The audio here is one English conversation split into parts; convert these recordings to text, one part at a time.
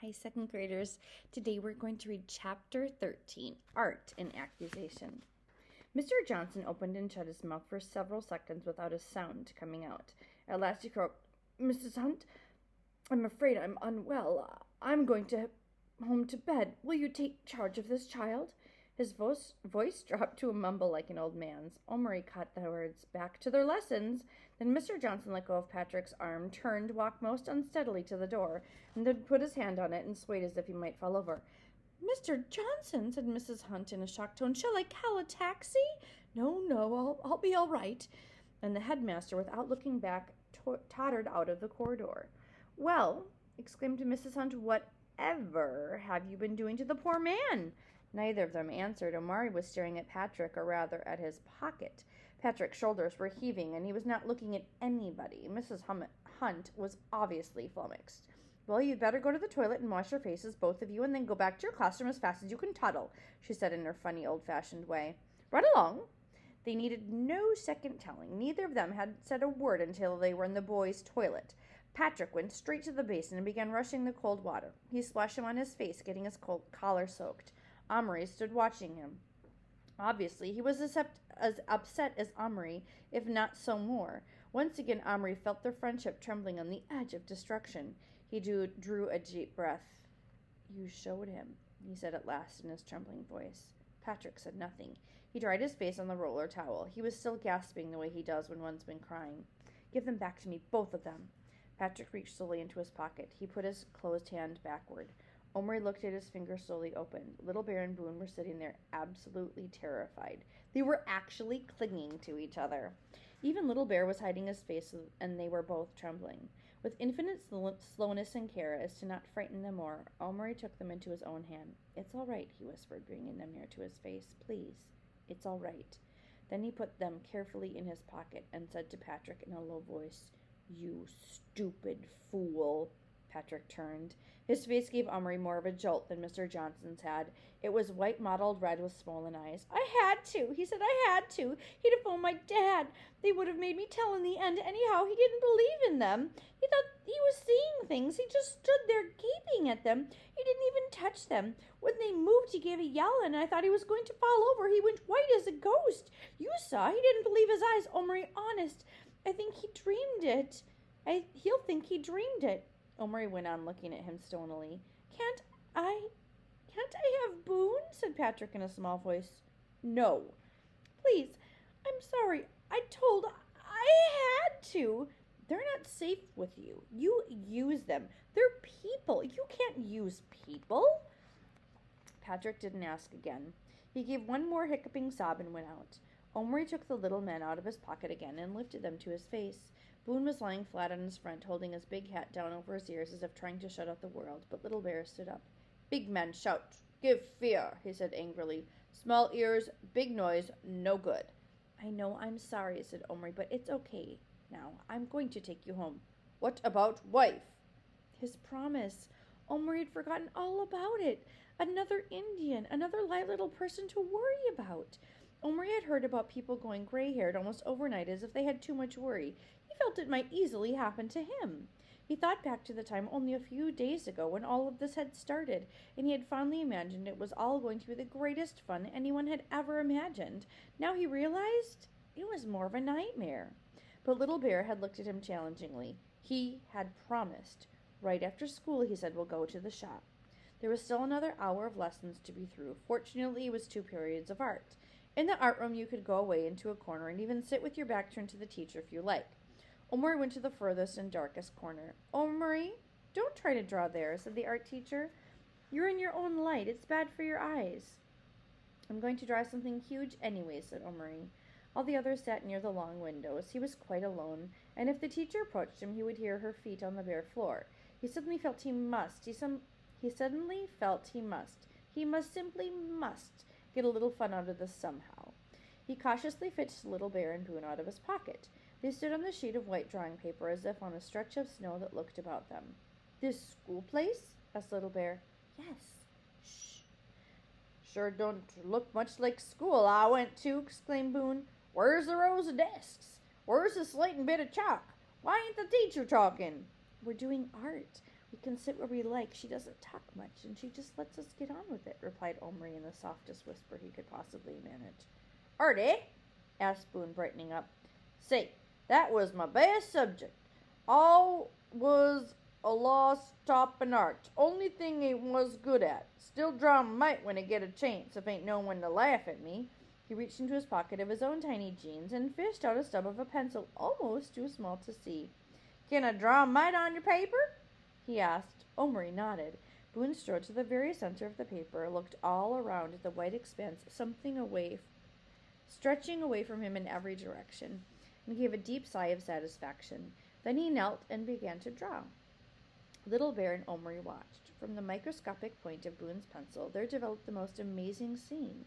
Hi, second graders. Today we're going to read Chapter 13, Art and Accusation. Mr. Johnson opened and shut his mouth for several seconds without a sound coming out. At last he croaked, "Mrs. Hunt, I'm afraid I'm unwell. I'm going home to bed. Will you take charge of this child?" His voice dropped to a mumble like an old man's. Omri caught the words, "Back to their lessons." Then Mr. Johnson let go of Patrick's arm, turned, walked most unsteadily to the door, and then put his hand on it and swayed as if he might fall over. "Mr. Johnson," said Mrs. Hunt in a shocked tone, "shall I call a taxi?" No, I'll be all right." And the headmaster, without looking back, tottered out of the corridor. "Well," exclaimed Mrs. Hunt, "whatever have you been doing to the poor man?" Neither of them answered. Omari was staring at Patrick, or rather at his pocket. Patrick's shoulders were heaving, and he was not looking at anybody. Mrs. Hunt was obviously flummoxed. "Well, you'd better go to the toilet and wash your faces, both of you, and then go back to your classroom as fast as you can toddle," she said in her funny, old-fashioned way. "Run along." They needed no second telling. Neither of them had said a word until they were in the boys' toilet. Patrick went straight to the basin and began rushing the cold water. He splashed him on his face, getting his collar soaked. Omri stood watching him. Obviously, he was as upset as Omri, if not so more. Once again, Omri felt their friendship trembling on the edge of destruction. He drew a deep breath. "You showed him," he said at last in his trembling voice. Patrick said nothing. He dried his face on the roller towel. He was still gasping the way he does when one's been crying. "Give them back to me, both of them." Patrick reached slowly into his pocket. He put his closed hand backward. Omri looked at his fingers slowly open. Little Bear and Boone were sitting there, absolutely terrified. They were actually clinging to each other. Even Little Bear was hiding his face, and they were both trembling. With infinite slowness and care, as to not frighten them more, Omri took them into his own hand. "It's all right," he whispered, bringing them near to his face. "Please, it's all right." Then he put them carefully in his pocket and said to Patrick in a low voice, "You stupid fool." Patrick turned. His face gave Omri more of a jolt than Mr. Johnson's had. It was white mottled red with swollen eyes. "I had to," he said. "I had to. He'd have phoned my dad. They would have made me tell in the end. Anyhow, he didn't believe in them. He thought he was seeing things. He just stood there gaping at them. He didn't even touch them. When they moved, he gave a yell, and I thought he was going to fall over. He went white as a ghost. You saw. He didn't believe his eyes, Omri, honest. I think he dreamed it. He'll think he dreamed it." Omri went on, looking at him stonily. Can't I have Boone?" said Patrick in a small voice. "No." "Please, I'm sorry. I had to." "They're not safe with you. You use them. They're people. You can't use people." Patrick didn't ask again. He gave one more hiccuping sob and went out. Omri took the little men out of his pocket again and lifted them to his face. Boone was lying flat on his front, holding his big hat down over his ears as if trying to shut out the world, but Little Bear stood up. "Big man shout, give fear," he said angrily. "Small ears, big noise, no good." "I know, I'm sorry," said Omri, "but it's okay now. I'm going to take you home." "What about wife?" His promise. Omri had forgotten all about it. Another Indian, another light little person to worry about. Omri had heard about people going gray-haired almost overnight as if they had too much worry. He felt it might easily happen to him. He thought back to the time only a few days ago when all of this had started, and he had fondly imagined it was all going to be the greatest fun anyone had ever imagined. Now he realized it was more of a nightmare. But Little Bear had looked at him challengingly. He had promised. "Right after school," he said, "we'll go to the shop." There was still another hour of lessons to be through. Fortunately, it was 2 periods of art. In the art room, you could go away into a corner and even sit with your back turned to the teacher if you liked. Omri went to the furthest and darkest corner. "Omri, don't try to draw there," said the art teacher. "You're in your own light. It's bad for your eyes." "I'm going to draw something huge anyway," said Omri. All the others sat near the long windows. He was quite alone, and if the teacher approached him, he would hear her feet on the bare floor. He suddenly felt he must. He simply must get a little fun out of this somehow. He cautiously fetched Little Bear and Boone out of his pocket. They stood on the sheet of white drawing paper as if on a stretch of snow that looked about them. "This school place?" asked Little Bear. "Yes." "Shh. Sure don't look much like school I went to," exclaimed Boone. "Where's the rows of desks? Where's the slate and bit of chalk? Why ain't the teacher talking?" "We're doing art. We can sit where we like. She doesn't talk much, and she just lets us get on with it, replied Omri in the softest whisper he could possibly manage. Artie? Asked Boone, brightening up. Say, that was my best subject. All was a lost toppin' art. Only thing he was good at. Still draw mite when I get a chance, if ain't no one to laugh at me. He reached into his pocket of his own tiny jeans and fished out a stub of a pencil almost too small to see. Can I draw mite on your paper? He asked. Omri nodded. Boone strode to the very center of the paper, looked all around at the white expanse, stretching away from him in every direction, and gave a deep sigh of satisfaction. Then he knelt and began to draw. Little Bear and Omri watched. From the microscopic point of Boone's pencil, there developed the most amazing scene.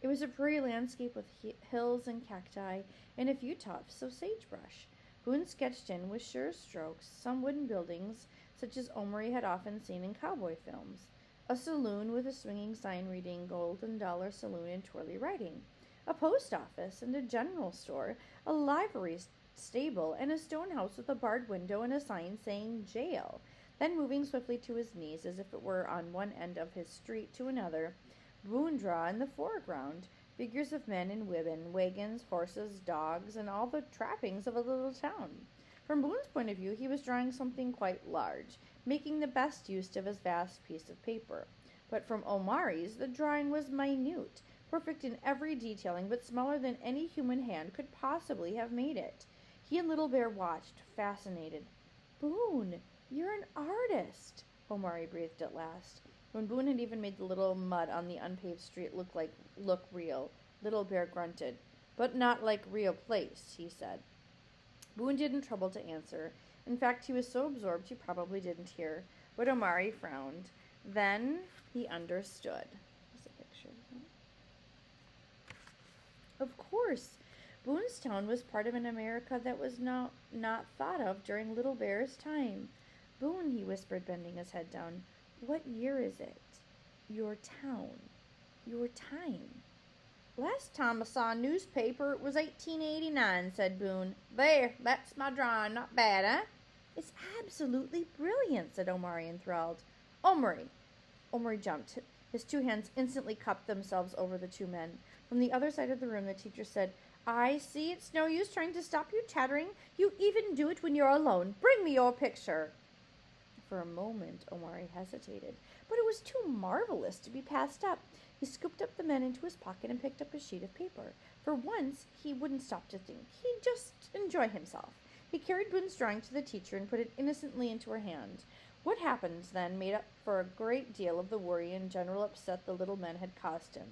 It was a prairie landscape with hills and cacti, and a few tufts of sagebrush. Boone sketched in, with sure strokes, some wooden buildings, such as Omri had often seen in cowboy films. A saloon with a swinging sign reading Golden Dollar Saloon in twirly writing. A post office and a general store, a livery stable, and a stone house with a barred window and a sign saying jail. Then, moving swiftly to his knees, as if it were on one end of his street to another, Boone drew in the foreground figures of men and women, wagons, horses, dogs, and all the trappings of a little town. From Boone's point of view, he was drawing something quite large, making the best use of his vast piece of paper. But from Omari's, the drawing was minute, perfect in every detailing, but smaller than any human hand could possibly have made it. He and Little Bear watched, fascinated. Boone, you're an artist, Omari breathed at last. When Boone had even made the little mud on the unpaved street look real, Little Bear grunted. But not like real place, he said. Boone didn't trouble to answer. In fact, he was so absorbed he probably didn't hear. But Omari frowned. Then he understood. There's a picture. Of course, Boone's town was part of an America that was not thought of during Little Bear's time. Boone, he whispered, bending his head down, what year is it? Your town. Your time. Last time I saw a newspaper, it was 1889, said Boone. There, that's my drawing. Not bad, eh? It's absolutely brilliant, said Omari, enthralled. Omri. Omri jumped. His two hands instantly cupped themselves over the two men. From the other side of the room, the teacher said, I see it's no use trying to stop you chattering. You even do it when you're alone. Bring me your picture. For a moment, Omari hesitated, but it was too marvelous to be passed up. He scooped up the men into his pocket and picked up a sheet of paper. For once, he wouldn't stop to think. He'd just enjoy himself. He carried Boone's drawing to the teacher and put it innocently into her hand. What happened then made up for a great deal of the worry and general upset the little men had caused him.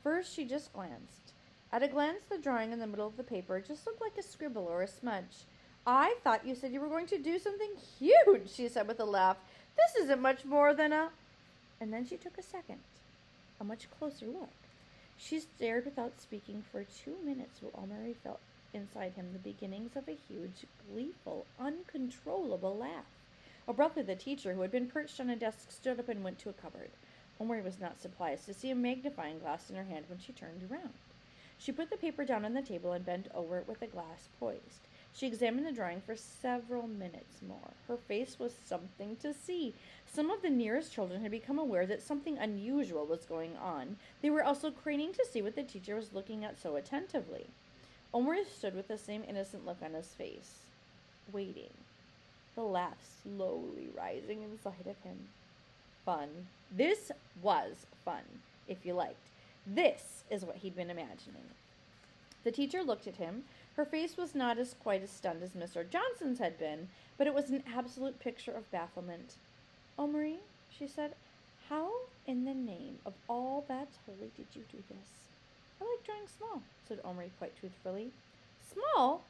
First, she just glanced. At a glance, the drawing in the middle of the paper just looked like a scribble or a smudge. I thought you said you were going to do something huge, she said with a laugh. This isn't much more than a... And then she took a much closer look. She stared without speaking for 2 minutes while Omari felt inside him the beginnings of a huge, gleeful, uncontrollable laugh. Abruptly, the teacher, who had been perched on a desk, stood up and went to a cupboard. Omari was not surprised to see a magnifying glass in her hand when she turned around. She put the paper down on the table and bent over it with the glass poised. She examined the drawing for several minutes more. Her face was something to see. Some of the nearest children had become aware that something unusual was going on. They were also craning to see what the teacher was looking at so attentively. Omri stood with the same innocent look on his face, waiting, the laugh slowly rising inside of him. Fun. This was fun, if you liked. This is what he'd been imagining. The teacher looked at him. Her face was not quite as stunned as Mr. Johnson's had been, but it was an absolute picture of bafflement. Omri, she said, how in the name of all that's holy did you do this? I like drawing small, said Omri quite truthfully. Small?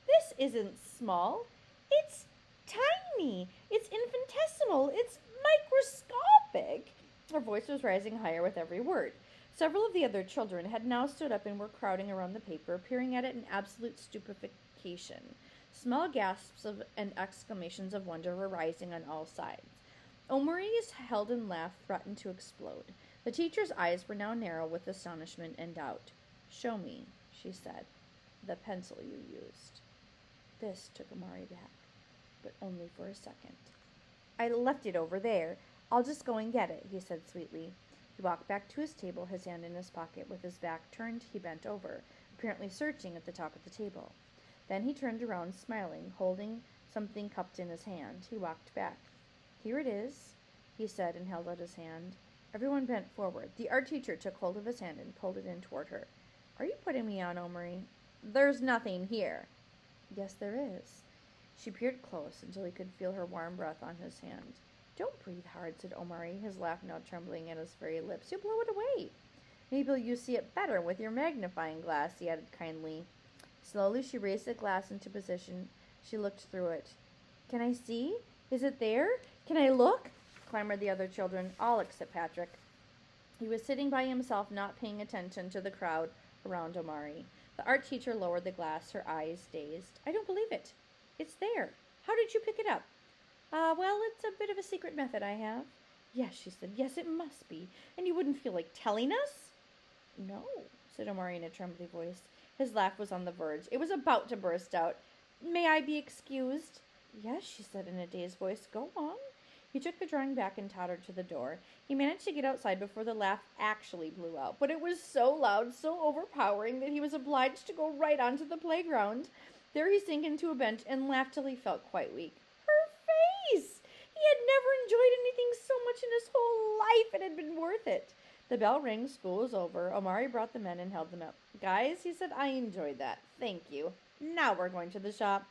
This isn't small. It's tiny. It's infinitesimal. It's microscopic. Her voice was rising higher with every word. Several of the other children had now stood up and were crowding around the paper, peering at it in absolute stupefaction. Small gasps and exclamations of wonder were rising on all sides. Omari's held-in laugh threatened to explode. The teacher's eyes were now narrow with astonishment and doubt. Show me, she said, the pencil you used. This took Omari back, but only for a second. I left it over there. I'll just go and get it, he said sweetly. He walked back to his table, his hand in his pocket. With his back turned, he bent over, apparently searching at the top of the table. Then he turned around, smiling, holding something cupped in his hand. He walked back. Here it is, he said, and held out his hand. Everyone bent forward. The art teacher took hold of his hand and pulled it in toward her. Are you putting me on, Omari? There's nothing here. Yes, there is. She peered close until he could feel her warm breath on his hand. Don't breathe hard, said Omari, his laugh now trembling at his very lips. You'll blow it away. Maybe you see it better with your magnifying glass, he added kindly. Slowly she raised the glass into position. She looked through it. Can I see? Is it there? Can I look? Clamored the other children, all except Patrick. He was sitting by himself, not paying attention to the crowd around Omari. The art teacher lowered the glass, her eyes dazed. I don't believe it. It's there. How did you pick it up? Well, it's a bit of a secret method I have. Yes, she said. Yes, it must be. And you wouldn't feel like telling us? No, said Omari in a trembly voice. His laugh was on the verge. It was about to burst out. May I be excused? Yes, she said in a dazed voice. Go on. He took the drawing back and tottered to the door. He managed to get outside before the laugh actually blew out, but it was so loud, so overpowering, that he was obliged to go right onto the playground. There he sank into a bench and laughed till he felt quite weak. Her face! He had never enjoyed anything so much in his whole life. It had been worth it. The bell rang. School was over. Omari brought the men and held them up. Guys, he said, I enjoyed that. Thank you. Now we're going to the shop.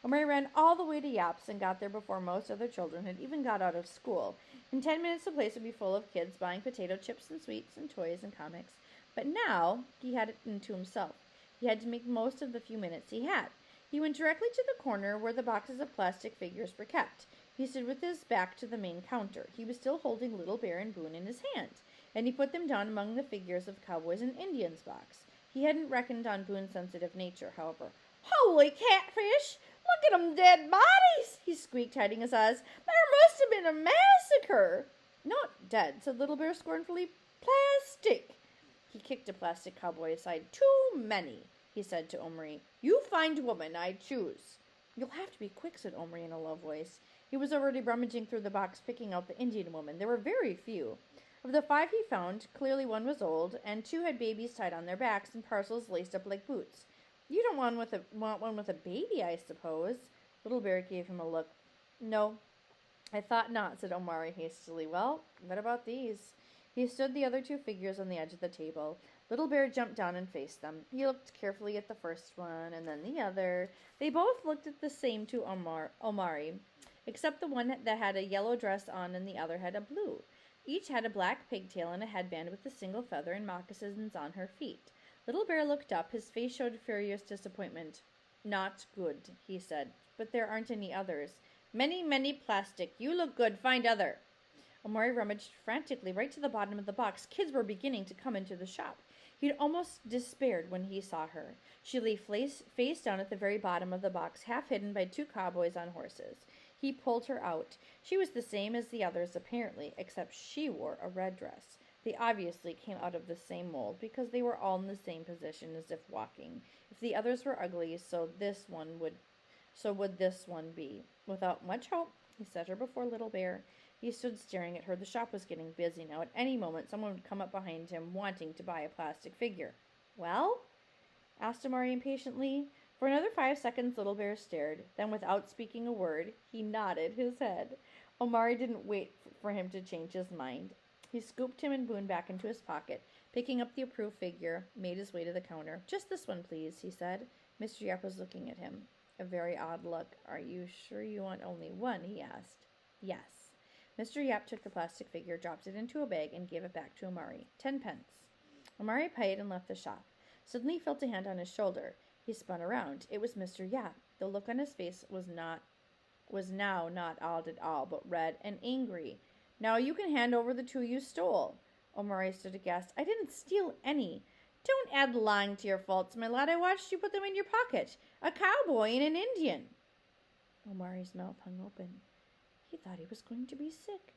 Omari ran all the way to Yap's and got there before most other children had even got out of school. In 10 minutes, the place would be full of kids buying potato chips and sweets and toys and comics. But now he had it into himself. He had to make most of the few minutes he had. He went directly to the corner where the boxes of plastic figures were kept. He stood with his back to the main counter. He was still holding Little Bear and Boone in his hand, and he put them down among the figures of cowboys and Indians box. He hadn't reckoned on Boone's sensitive nature, however. Holy catfish! Look at 'em dead bodies, he squeaked, hiding his eyes. There must have been a massacre. Not dead, said Little Bear scornfully. Plastic. He kicked a plastic cowboy aside. Too many, he said to Omari. You find woman, I choose. You'll have to be quick, said Omari in a low voice. He was already rummaging through the box, picking out the Indian woman. There were very few. Of the 5 he found, clearly one was old, and 2 had babies tied on their backs and parcels laced up like boots. You don't want one with a baby, I suppose. Little Bear gave him a look. No, I thought not, said Omari hastily. Well, what about these? He stood the other 2 figures on the edge of the table. Little Bear jumped down and faced them. He looked carefully at the first one and then the other. They both looked at the same to Omari, except the one that had a yellow dress on and the other had a blue. Each had a black pigtail and a headband with a single feather and moccasins on her feet. Little Bear looked up. His face showed furious disappointment. Not good, he said, but there aren't any others. Many, many plastic. You look good. Find other. Omari rummaged frantically right to the bottom of the box. Kids were beginning to come into the shop. He'd almost despaired when he saw her. She lay face down at the very bottom of the box, half hidden by 2 cowboys on horses. He pulled her out. She was the same as the others, apparently, except she wore a red dress. They obviously came out of the same mold, because they were all in the same position as if walking. If the others were ugly, so would this one be. Without much hope, he set her before Little Bear. He stood staring at her. The shop was getting busy now. At any moment, someone would come up behind him, wanting to buy a plastic figure. Well? Asked Omari impatiently. For another 5 seconds, Little Bear stared. Then, without speaking a word, he nodded his head. Omari didn't wait for him to change his mind. He scooped him and Boone back into his pocket, picking up the approved figure, made his way to the counter. Just this one, please, he said. Mr. Yap was looking at him. A very odd look. Are you sure you want only one? He asked. Yes. Mr. Yap took the plastic figure, dropped it into a bag, and gave it back to Omari. 10 pence. Omari paid and left the shop. Suddenly he felt a hand on his shoulder. He spun around. It was Mr. Yap. The look on his face was now not odd at all, but red and angry. Now you can hand over the 2 you stole. Omari stood aghast. I didn't steal any. Don't add lying to your faults, my lad. I watched you put them in your pocket. A cowboy and an Indian. Omari's mouth hung open. He thought he was going to be sick.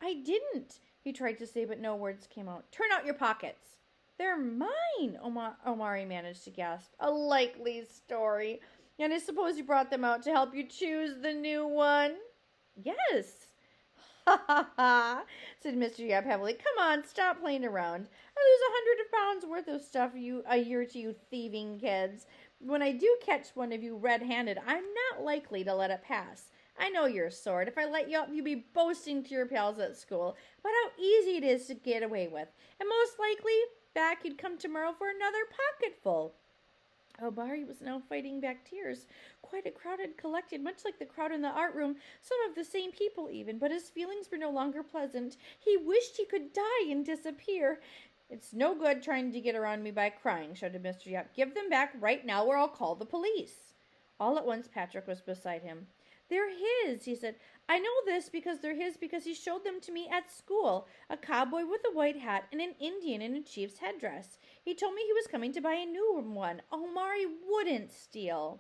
I didn't, he tried to say, but no words came out. Turn out your pockets. They're mine, Omari managed to gasp. A likely story. And I suppose you brought them out to help you choose the new one? Yes. Ha ha ha, said Mr. Yap heavily. Come on, stop playing around. I lose 100 pounds worth of stuff a year to you thieving kids. When I do catch one of you red-handed, I'm not likely to let it pass. I know your sort. If I let you up, you'd be boasting to your pals at school about how easy it is to get away with. And most likely, back you'd come tomorrow for another pocketful. Omari was now fighting back tears. Quite a crowd had collected, much like the crowd in the art room, some of the same people even, but his feelings were no longer pleasant. He wished he could die and disappear. It's no good trying to get around me by crying, shouted Mr. Yap. Give them back right now or I'll call the police. All at once Patrick was beside him. They're his, he said. I know this because they're his because he showed them to me at school. A cowboy with a white hat and an Indian in a chief's headdress. He told me he was coming to buy a new one. Omari wouldn't steal.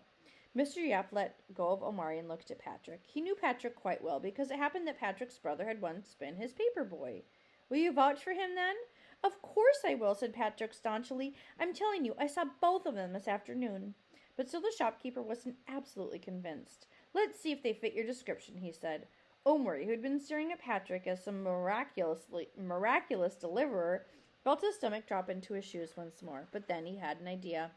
Mr. Yap let go of Omari and looked at Patrick. He knew Patrick quite well because it happened that Patrick's brother had once been his paper boy. Will you vouch for him then? Of course I will, said Patrick staunchly. I'm telling you, I saw both of them this afternoon. But still the shopkeeper wasn't absolutely convinced. Let's see if they fit your description, he said. Omari, who had been staring at Patrick as some miraculous deliverer, felt his stomach drop into his shoes once more. But then he had an idea.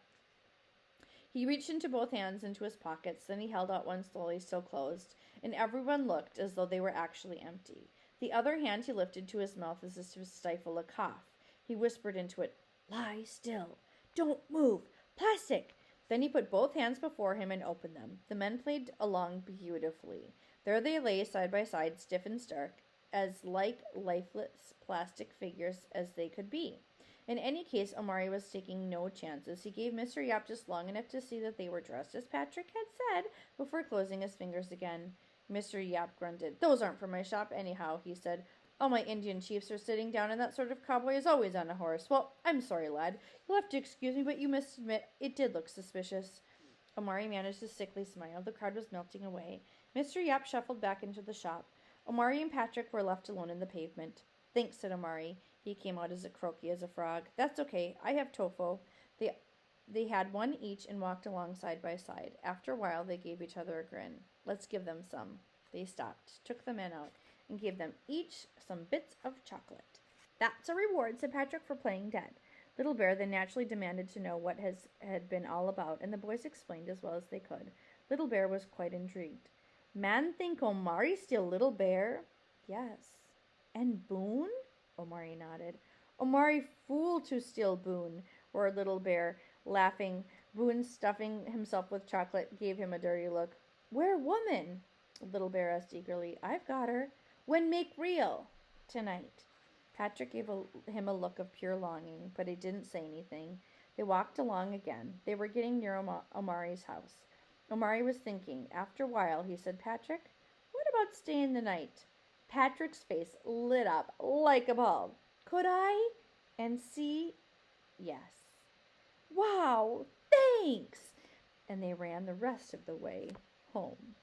He reached into both hands into his pockets, then he held out one slowly, still closed, and everyone looked as though they were actually empty. The other hand he lifted to his mouth as if to stifle a cough. He whispered into it, Lie still. Don't move. Plastic. Then he put both hands before him and opened them. The men played along beautifully. There they lay side by side, stiff and stark, as like lifeless plastic figures as they could be. In any case, Omari was taking no chances. He gave Mr. Yap just long enough to see that they were dressed as Patrick had said before closing his fingers again. Mr. Yap grunted. Those aren't for my shop anyhow, he said. All my Indian chiefs are sitting down, and that sort of cowboy is always on a horse. Well, I'm sorry, lad. You'll have to excuse me, but you must admit it did look suspicious. Omari managed a sickly smile. The crowd was melting away. Mr. Yap shuffled back into the shop. Omari and Patrick were left alone in the pavement. Thanks, said Omari. He came out as croaky as a frog. That's okay. I have tofu. They had one each and walked along side by side. After a while, they gave each other a grin. Let's give them some. They stopped, took the men out, and gave them each some bits of chocolate. That's a reward, said Patrick, for playing dead. Little Bear then naturally demanded to know what had been all about, and the boys explained as well as they could. Little Bear was quite intrigued. Man think Omari steal Little Bear? Yes. And Boone? Omari nodded. Omari fool to steal Boone, roared Little Bear, laughing. Boone, stuffing himself with chocolate, gave him a dirty look. Where woman? Little Bear asked eagerly. I've got her. When make real? Tonight. Patrick gave him a look of pure longing, but he didn't say anything. They walked along again. They were getting near Omari's house. Omari was thinking. After a while, he said, Patrick, what about staying the night? Patrick's face lit up like a bulb. Could I? And see? Yes. Wow, thanks! And they ran the rest of the way home.